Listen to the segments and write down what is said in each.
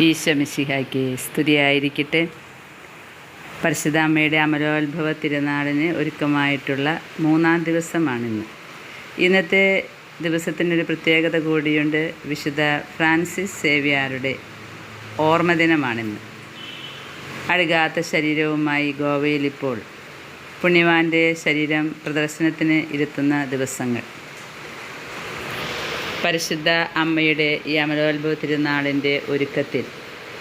ഈശോ മിശിഹായ്ക്ക് സ്തുതിയായിരിക്കട്ടെ. പരിശുദ്ധാമ്മയുടെ അമലോത്ഭവ തിരുനാളിന് ഒരുക്കമായിട്ടുള്ള 3-ാം ദിവസമാണിന്ന്. ഇന്നത്തെ ദിവസത്തിനൊരു പ്രത്യേകത കൂടിയുണ്ട്. വിശുദ്ധ ഫ്രാൻസിസ് സേവ്യറുടെ ഓർമ്മദിനമാണിന്ന്. അഴുകാത്ത ശരീരവുമായി ഗോവയിൽ ഇപ്പോൾ പുണ്യവാൻ്റെ ശരീരം പ്രദർശനത്തിന് ഇരുത്തുന്ന ദിവസങ്ങൾ. പരിശുദ്ധ അമ്മയുടെ ഈ അമലോത്ഭവ തിരുനാളിൻ്റെ ഒരുക്കത്തിൽ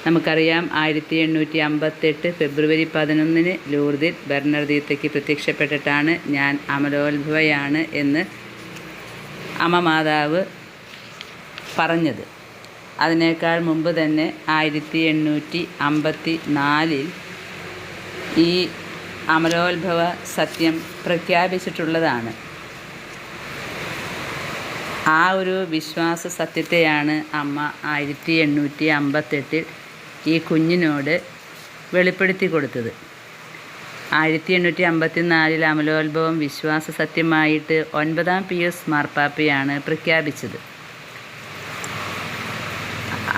നമുക്കറിയാം, 1858 ഫെബ്രുവരി 11 ലൂർദിൽ ബെർണർദീത്തയ്ക്ക് പ്രത്യക്ഷപ്പെട്ടിട്ടാണ് ഞാൻ അമലോത്ഭവയാണ് എന്ന് അമ്മ മാതാവ് പറഞ്ഞത്. അതിനേക്കാൾ മുമ്പ് തന്നെ 1854 ഈ അമലോത്ഭവ സത്യം പ്രഖ്യാപിച്ചിട്ടുള്ളതാണ്. ആ ഒരു വിശ്വാസ സത്യത്തെയാണ് അമ്മ 1858 ഈ കുഞ്ഞിനോട് വെളിപ്പെടുത്തി കൊടുത്തത്. 1854 അമലോത്ഭവം വിശ്വാസ സത്യമായിട്ട് 9-ാം പിയൂസ് മാർപ്പാപ്പയാണ് പ്രഖ്യാപിച്ചത്.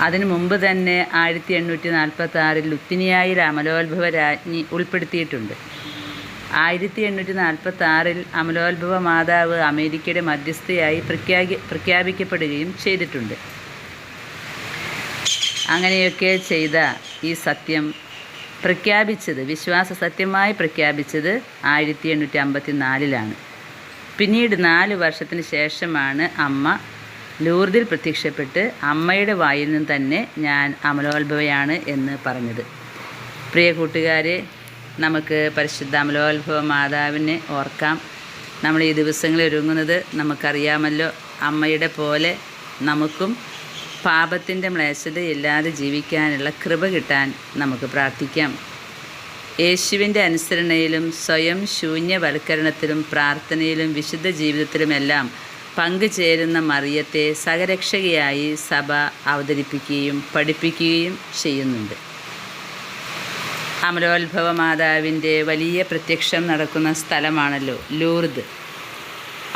അതിനു മുമ്പ് തന്നെ 1846 ലുത്തിനിയായിൽ അമലോത്ഭവ രാജ്ഞി ഉൾപ്പെടുത്തിയിട്ടുണ്ട്. 1846 അമലോത്ഭവ മാതാവ് അമേരിക്കയുടെ മധ്യസ്ഥയായി പ്രഖ്യാപിക്കപ്പെടുകയും ചെയ്തിട്ടുണ്ട്. അങ്ങനെയൊക്കെ ചെയ്ത ഈ സത്യം പ്രഖ്യാപിച്ചത്, വിശ്വാസ സത്യമായി പ്രഖ്യാപിച്ചത് 1854 പിന്നീട് 4 വർഷത്തിന് ശേഷമാണ് അമ്മ ലൂർദിൽ പ്രത്യക്ഷപ്പെട്ട് അമ്മയുടെ വായിൽ നിന്ന് തന്നെ ഞാൻ അമലോത്ഭവയാണ് എന്ന് പറഞ്ഞത്. പ്രിയ കൂട്ടുകാരെ, നമുക്ക് പരിശുദ്ധ അമലോത്ഭവ മാതാവിനെ ഓർക്കാം. നമ്മൾ ഈ ദിവസങ്ങളിൽ ഒരുങ്ങുന്നത് നമുക്കറിയാമല്ലോ. അമ്മയുടെ പോലെ നമുക്കും പാപത്തിൻ്റെ മ്ലേച്ഛതയില്ലാതെ ജീവിക്കാനുള്ള കൃപ കിട്ടാൻ നമുക്ക് പ്രാർത്ഥിക്കാം. യേശുവിൻ്റെ അനുസരണയിലും സ്വയം ശൂന്യവൽക്കരണത്തിലും പ്രാർത്ഥനയിലും വിശുദ്ധ ജീവിതത്തിലുമെല്ലാം പങ്കുചേരുന്ന മറിയത്തെ സഹരക്ഷകയായി സഭ അവതരിപ്പിക്കുകയും പഠിപ്പിക്കുകയും ചെയ്യുന്നുണ്ട്. അമലോത്ഭവ മാതാവിൻ്റെ വലിയ പ്രത്യക്ഷം നടക്കുന്ന സ്ഥലമാണല്ലോ ലൂർദ്.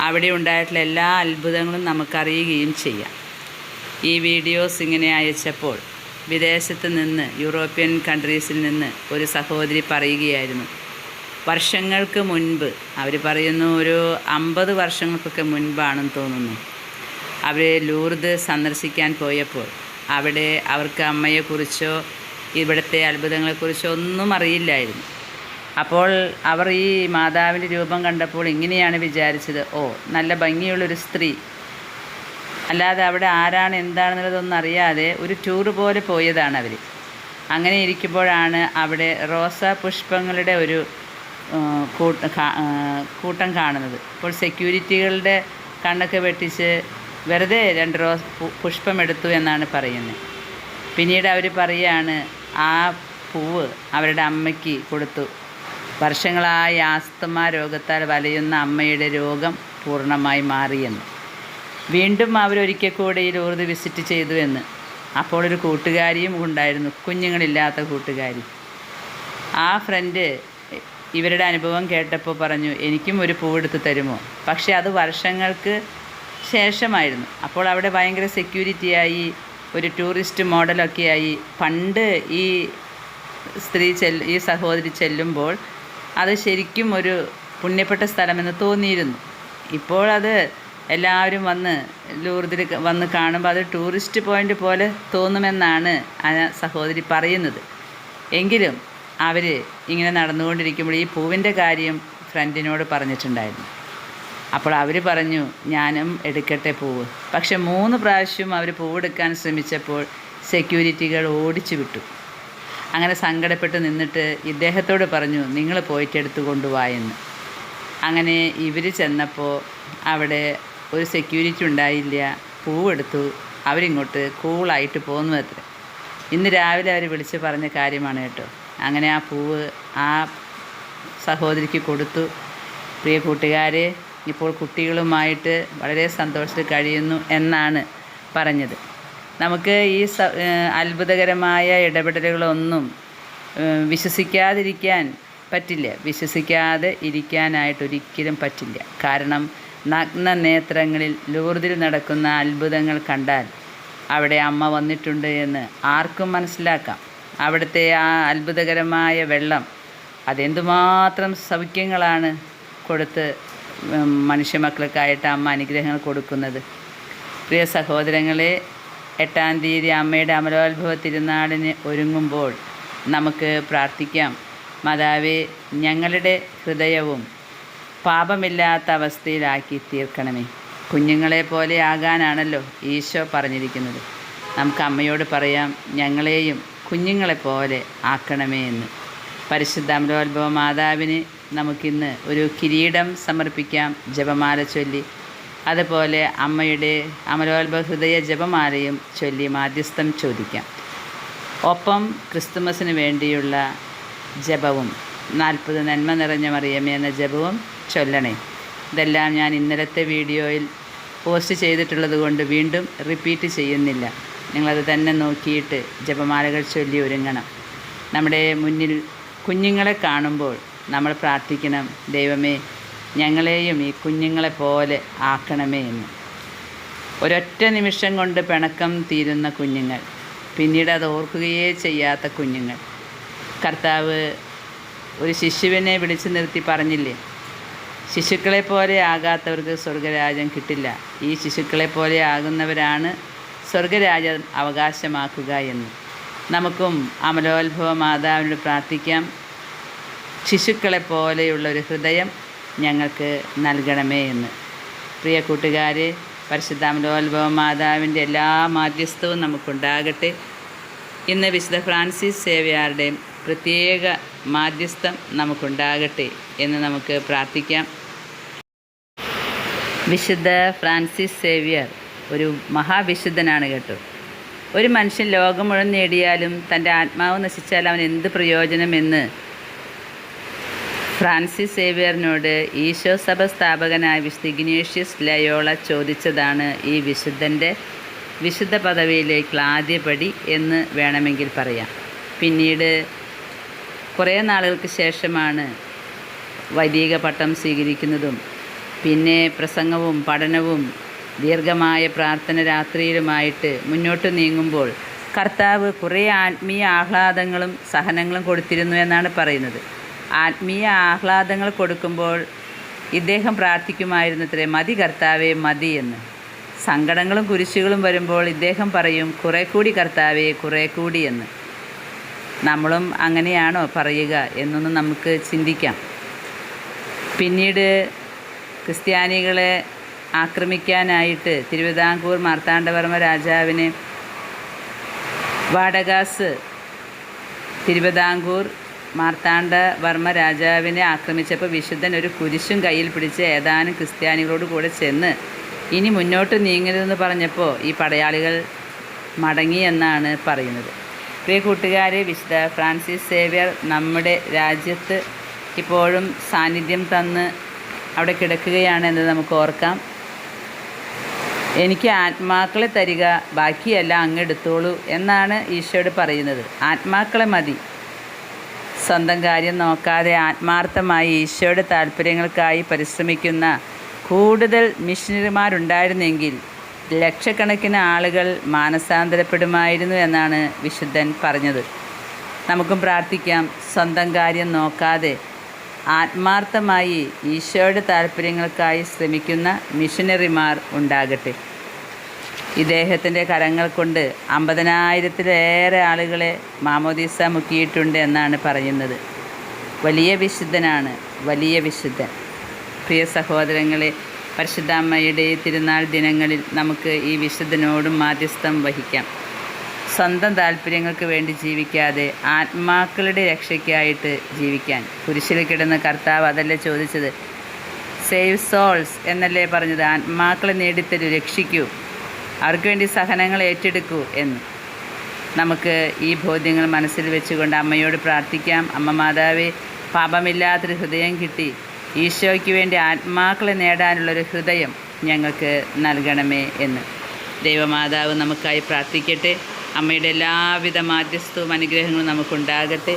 അവിടെ ഉണ്ടായിട്ടുള്ള എല്ലാ അത്ഭുതങ്ങളും നമുക്കറിയുകയും ചെയ്യാം. ഈ വീഡിയോസ് ഇങ്ങനെ അയച്ചപ്പോൾ വിദേശത്ത് നിന്ന്, യൂറോപ്യൻ കൺട്രീസിൽ നിന്ന് ഒരു സഹോദരി പറയുകയായിരുന്നു, വർഷങ്ങൾക്ക് മുൻപ്, അവർ പറയുന്നു ഒരു 50 വർഷങ്ങൾക്കൊക്കെ മുൻപാണെന്ന് തോന്നുന്നു, അവർ ലൂർദ് സന്ദർശിക്കാൻ പോയപ്പോൾ അവിടെ അവർക്ക് അമ്മയെക്കുറിച്ചോ ഇവിടുത്തെ അത്ഭുതങ്ങളെക്കുറിച്ചോ ഒന്നും അറിയില്ലായിരുന്നു. അപ്പോൾ അവർ ഈ മാതാവിൻ്റെ രൂപം കണ്ടപ്പോൾ ഇങ്ങനെയാണ് വിചാരിച്ചത്, നല്ല ഭംഗിയുള്ളൊരു സ്ത്രീ, അല്ലാതെ അവിടെ ആരാണ് എന്താണെന്നുള്ളതൊന്നും അറിയാതെ ഒരു ടൂർ പോലെ പോയതാണ് അവർ. അങ്ങനെ ഇരിക്കുമ്പോഴാണ് അവിടെ റോസാ പുഷ്പങ്ങളുടെ ഒരു കൂട്ടം കാണുന്നത്. അപ്പോൾ സെക്യൂരിറ്റികളുടെ കണ്ണൊക്കെ വെട്ടിച്ച് വെറുതെ 2 പുഷ്പം എടുത്തു എന്നാണ് പറയുന്നത്. പിന്നീട് അവർ പറയുകയാണ്, ആ പൂവ് അവരുടെ അമ്മയ്ക്ക് കൊടുത്തു. വർഷങ്ങളായി ആസ്തമ രോഗത്താൽ വലയുന്ന അമ്മയുടെ രോഗം പൂർണ്ണമായി മാറിയെന്ന്. വീണ്ടും അവരൊരിക്കൽ കൂടി ഈ ലൂർദ് വിസിറ്റ് ചെയ്തു എന്ന്. അപ്പോൾ ഒരു കൂട്ടുകാരിയും ഉണ്ടായിരുന്നു, കുഞ്ഞുങ്ങളില്ലാത്ത കൂട്ടുകാരി. ആ ഫ്രണ്ട് ഇവരുടെ അനുഭവം കേട്ടപ്പോൾ പറഞ്ഞു, എനിക്കും ഒരു പൂവെടുത്ത് തരുമോ? പക്ഷേ അത് വർഷങ്ങൾക്ക് ശേഷമായിരുന്നു. അപ്പോൾ അവിടെ ഭയങ്കര സെക്യൂരിറ്റിയായി, ഒരു ടൂറിസ്റ്റ് മോഡലൊക്കെയായി. പണ്ട് ഈ ഈ സഹോദരി ചെല്ലുമ്പോൾ അത് ശരിക്കും ഒരു പുണ്യപ്പെട്ട സ്ഥലമെന്ന് തോന്നിയിരുന്നു. ഇപ്പോൾ അത് എല്ലാവരും വന്ന് ലൂർദിൽ വന്ന് കാണുമ്പോൾ അത് ടൂറിസ്റ്റ് പോയിൻ്റ് പോലെ തോന്നുമെന്നാണ് ആ സഹോദരി പറയുന്നത്. എങ്കിലും അവർ ഇങ്ങനെ നടന്നുകൊണ്ടിരിക്കുമ്പോൾ ഈ പൂവിൻ്റെ കാര്യം ഫ്രണ്ടിനോട് പറഞ്ഞിട്ടുണ്ടായിരുന്നു. അപ്പോൾ അവർ പറഞ്ഞു, ഞാനും എടുക്കട്ടെ പൂവ്. പക്ഷെ 3 പ്രാവശ്യം അവർ പൂവെടുക്കാൻ ശ്രമിച്ചപ്പോൾ സെക്യൂരിറ്റികൾ ഓടിച്ചു വിട്ടു. അങ്ങനെ സങ്കടപ്പെട്ട് നിന്നിട്ട് ഇദ്ദേഹത്തോട് പറഞ്ഞു, നിങ്ങൾ പോയിട്ട് എടുത്തു കൊണ്ടുപോയെന്ന്. അങ്ങനെ ഇവർ ചെന്നപ്പോൾ അവിടെ ഒരു സെക്യൂരിറ്റി ഉണ്ടായില്ല. പൂവെടുത്തു, അവരിങ്ങോട്ട് കൂളായിട്ട് പോന്നു അത്ര. ഇന്ന് രാവിലെ അവർ വിളിച്ച് പറഞ്ഞ കാര്യമാണ് കേട്ടോ. അങ്ങനെ ആ പൂവ് ആ സഹോദരിക്ക് കൊടുത്തു. പ്രിയ കൂട്ടുകാരെ, ഇപ്പോൾ കുട്ടികളുമായിട്ട് വളരെ സന്തോഷത്തിൽ കഴിയുന്നു എന്നാണ് പറഞ്ഞത്. നമുക്ക് ഈ അത്ഭുതകരമായ ഇടപെടലുകളൊന്നും വിശ്വസിക്കാതിരിക്കാൻ പറ്റില്ല. വിശ്വസിക്കാതെ ഇരിക്കാനായിട്ടൊരിക്കലും പറ്റില്ല. കാരണം നഗ്ന നേത്രങ്ങളിൽ ലൂർദിൽ നടക്കുന്ന അത്ഭുതങ്ങൾ കണ്ടാൽ അവിടെ അമ്മ വന്നിട്ടുണ്ട് എന്ന് ആർക്കും മനസ്സിലാക്കാം. അവിടുത്തെ ആ അത്ഭുതകരമായ വെള്ളം അതെന്തുമാത്രം സൗഖ്യങ്ങളാണ് കൊടുത്ത് മനുഷ്യമക്കൾക്കായിട്ട് അമ്മ അനുഗ്രഹങ്ങൾ കൊടുക്കുന്നത്. പ്രിയ സഹോദരങ്ങളെ, 8-ാം തീയതി അമ്മയുടെ അമലോത്ഭവ തിരുനാളിന് ഒരുങ്ങുമ്പോൾ നമുക്ക് പ്രാർത്ഥിക്കാം. മാതാവേ, ഞങ്ങളുടെ ഹൃദയവും പാപമില്ലാത്ത അവസ്ഥയിലാക്കി തീർക്കണമേ. കുഞ്ഞുങ്ങളെ പോലെ ആകാനാണല്ലോ ഈശോ പറഞ്ഞിരിക്കുന്നത്. നമുക്ക് അമ്മയോട് പറയാം, ഞങ്ങളെയും കുഞ്ഞുങ്ങളെപ്പോലെ ആക്കണമേ എന്ന്. പരിശുദ്ധ അമലോത്ഭവ മാതാവിന് നമുക്കിന്ന് ഒരു കിരീടം സമർപ്പിക്കാം ജപമാല ചൊല്ലി. അതുപോലെ അമ്മയുടെ അമലോത്ഭവ ഹൃദയ ജപമാലയും ചൊല്ലി മാധ്യസ്ഥം ചോദിക്കാം. ഒപ്പം ക്രിസ്തുമസിന് വേണ്ടിയുള്ള ജപവും 40 നന്മ നിറഞ്ഞ മറിയമേ എന്ന ജപവും ചൊല്ലണേ. ഇതെല്ലാം ഞാൻ ഇന്നലത്തെ വീഡിയോയിൽ പോസ്റ്റ് ചെയ്തിട്ടുള്ളത് കൊണ്ട് വീണ്ടും റിപ്പീറ്റ് ചെയ്യുന്നില്ല. നിങ്ങളത് തന്നെ നോക്കിയിട്ട് ജപമാലകൾ ചൊല്ലി ഒരുങ്ങണം. നമ്മുടെ മുന്നിൽ കുഞ്ഞുങ്ങളെ കാണുമ്പോൾ നമ്മൾ പ്രാർത്ഥിക്കണം, ദൈവമേ ഞങ്ങളെയും ഈ കുഞ്ഞുങ്ങളെ പോലെ ആക്കണമേ എന്ന്. ഒരൊറ്റ നിമിഷം കൊണ്ട് പിണക്കം തീരുന്ന കുഞ്ഞുങ്ങൾ, പിന്നീട് അത് ഓർക്കുകയേ ചെയ്യാത്ത കുഞ്ഞുങ്ങൾ. കർത്താവ് ഒരു ശിശുവിനെ വിളിച്ചു നിർത്തി പറഞ്ഞില്ലേ, ശിശുക്കളെ പോലെ ആകാത്തവർക്ക് സ്വർഗരാജ്യം കിട്ടില്ല. ഈ ശിശുക്കളെ പോലെ ആകുന്നവരാണ് സ്വർഗരാജ്യം അവകാശമാക്കുക എന്ന്. നമുക്കും അമലോത്ഭവ മാതാവിനോട് പ്രാർത്ഥിക്കാം, ശിശുക്കളെ പോലെയുള്ള ഒരു ഹൃദയം ഞങ്ങൾക്ക് നൽകണമേ എന്ന്. പ്രിയ കൂട്ടുകാരെ, പരിശുദ്ധ അമലോത്ഭവ മാതാവിൻ്റെ എല്ലാ മാധ്യസ്ഥവും നമുക്കുണ്ടാകട്ടെ. ഇന്ന് വിശുദ്ധ ഫ്രാൻസിസ് സേവ്യറുടെയും പ്രത്യേക മാധ്യസ്ഥം നമുക്കുണ്ടാകട്ടെ എന്ന് നമുക്ക് പ്രാർത്ഥിക്കാം. വിശുദ്ധ ഫ്രാൻസിസ് സേവ്യർ ഒരു മഹാവിശുദ്ധനാണ് കേട്ടോ. ഒരു മനുഷ്യൻ ലോകം മുഴുവൻ നേടിയാലും തൻ്റെ ആത്മാവ് നശിച്ചാൽ അവൻ എന്ത് പ്രയോജനമെന്ന് ഫ്രാൻസിസ് സേവ്യറിനോട് ഈശോ സഭ സ്ഥാപകനായ വിശുദ്ധ ഇഗ്നേഷ്യസ് ലയോള ചോദിച്ചതാണ് ഈ വിശുദ്ധൻ്റെ വിശുദ്ധ പദവിയിലേക്കുള്ള ആദ്യപടി എന്ന് വേണമെങ്കിൽ പറയാം. പിന്നീട് കുറേ നാളുകൾക്ക് ശേഷമാണ് വൈദിക പട്ടം സ്വീകരിക്കുന്നതും പിന്നെ പ്രസംഗവും പഠനവും ദീർഘമായ പ്രാർത്ഥന രാത്രിയിലുമായിട്ട് മുന്നോട്ട് നീങ്ങുമ്പോൾ കർത്താവ് കുറേ ആത്മീയ ആഹ്ലാദങ്ങളും സഹനങ്ങളും കൊടുത്തിരുന്നു എന്നാണ് പറയുന്നത്. ആത്മീയ ആഹ്ലാദങ്ങൾ കൊടുക്കുമ്പോൾ ഇദ്ദേഹം പ്രാർത്ഥിക്കുമായിരുന്നത്രേ, മതി കർത്താവേ മതി എന്ന്. സങ്കടങ്ങളും കുരിശുകളും വരുമ്പോൾ ഇദ്ദേഹം പറയും, കുറേ കൂടി കർത്താവേ കുറേ കൂടി എന്ന്. നമ്മളും അങ്ങനെയാണോ പറയുക എന്നൊന്ന് നമുക്ക് ചിന്തിക്കാം. പിന്നീട് ക്രിസ്ത്യാനികളെ ആക്രമിക്കാനായിട്ട് തിരുവിതാംകൂർ മാർത്താണ്ഡവർമ്മ രാജാവിനെ വാടകാസ് തിരുവിതാംകൂർ മാർത്താണ്ഡവർമ്മ രാജാവിനെ ആക്രമിച്ചപ്പോൾ വിശുദ്ധൻ ഒരു കുരിശും കയ്യിൽ പിടിച്ച് ഏതാനും ക്രിസ്ത്യാനികളോട് കൂടെ ചെന്ന് ഇനി മുന്നോട്ട് നീങ്ങരുതെന്ന് പറഞ്ഞപ്പോൾ ഈ പടയാളികൾ മടങ്ങി എന്നാണ് പറയുന്നത്. പ്രിയ കൂട്ടുകാരെ, വിശുദ്ധ ഫ്രാൻസിസ് സേവ്യർ നമ്മുടെ രാജ്യത്ത് ഇപ്പോഴും സാന്നിധ്യം തന്ന് അവിടെ കിടക്കുകയാണ് എന്ന് നമുക്ക് ഓർക്കാം. എനിക്ക് ആത്മാക്കളെ തരിക, ബാക്കിയെല്ലാം അങ്ങെടുത്തോളൂ എന്നാണ് ഈശോയോട് പറയുന്നത്. ആത്മാക്കളെ മതി. സ്വന്തം കാര്യം നോക്കാതെ ആത്മാർത്ഥമായി ഈശോയുടെ താല്പര്യങ്ങൾക്കായി പരിശ്രമിക്കുന്ന കൂടുതൽ മിഷനറിമാരുണ്ടായിരുന്നെങ്കിൽ ലക്ഷക്കണക്കിന് ആളുകൾ മാനസാന്തരപ്പെടുമായിരുന്നു എന്നാണ് വിശുദ്ധൻ പറഞ്ഞത്. നമുക്കും പ്രാർത്ഥിക്കാം, സ്വന്തം കാര്യം നോക്കാതെ ആത്മാർത്ഥമായി ഈശോയുടെ താല്പര്യങ്ങൾക്കായി ശ്രമിക്കുന്ന മിഷനറിമാർ ഉണ്ടാകട്ടെ. ഇദ്ദേഹത്തിൻ്റെ കരങ്ങൾ കൊണ്ട് 50,000-ലേറെ ആളുകളെ മാമോദീസ മുക്കിയിട്ടുണ്ട് എന്നാണ് പറയുന്നത്. വലിയ വിശുദ്ധനാണ്, വലിയ വിശുദ്ധൻ. പ്രിയ സഹോദരങ്ങളെ, പരിശുദ്ധ അമ്മയുടെ തിരുനാൾ ദിനങ്ങളിൽ നമുക്ക് ഈ വിശുദ്ധനോടും മാധ്യസ്ഥം വഹിക്കാം. സ്വന്തം താല്പര്യങ്ങൾക്ക് വേണ്ടി ജീവിക്കാതെ ആത്മാക്കളുടെ രക്ഷയ്ക്കായിട്ട് ജീവിക്കാൻ. കുരിശിൽ കിടന്ന കർത്താവ് അതല്ലേ ചോദിച്ചത്? സേവ് സോൾസ് എന്നല്ലേ പറഞ്ഞത്? ആത്മാക്കളെ നേടിത്തരൂ, രക്ഷിക്കൂ, അവർക്ക് വേണ്ടി സഹനങ്ങൾ ഏറ്റെടുക്കൂ എന്ന്. നമുക്ക് ഈ ബോധ്യങ്ങൾ മനസ്സിൽ വെച്ചുകൊണ്ട് അമ്മയോട് പ്രാർത്ഥിക്കാം. അമ്മ മാതാവേ, പാപമില്ലാത്തൊരു ഹൃദയം കിട്ടി ഈശോയ്ക്ക് വേണ്ടി ആത്മാക്കളെ നേടാനുള്ളൊരു ഹൃദയം ഞങ്ങൾക്ക് നൽകണമേ എന്ന്. ദൈവമാതാവ് നമുക്കായി പ്രാർത്ഥിക്കട്ടെ. അമ്മയുടെ എല്ലാവിധ മാധ്യസ്ഥവും അനുഗ്രഹങ്ങളും നമുക്കുണ്ടാകട്ടെ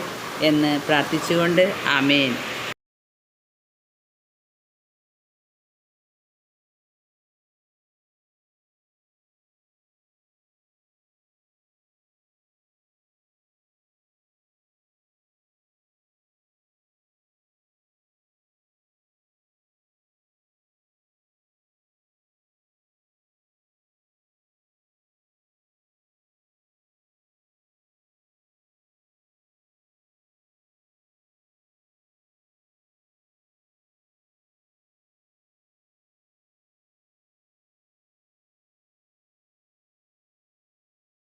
എന്ന് പ്രാർത്ഥിച്ചുകൊണ്ട് ആമേൻ.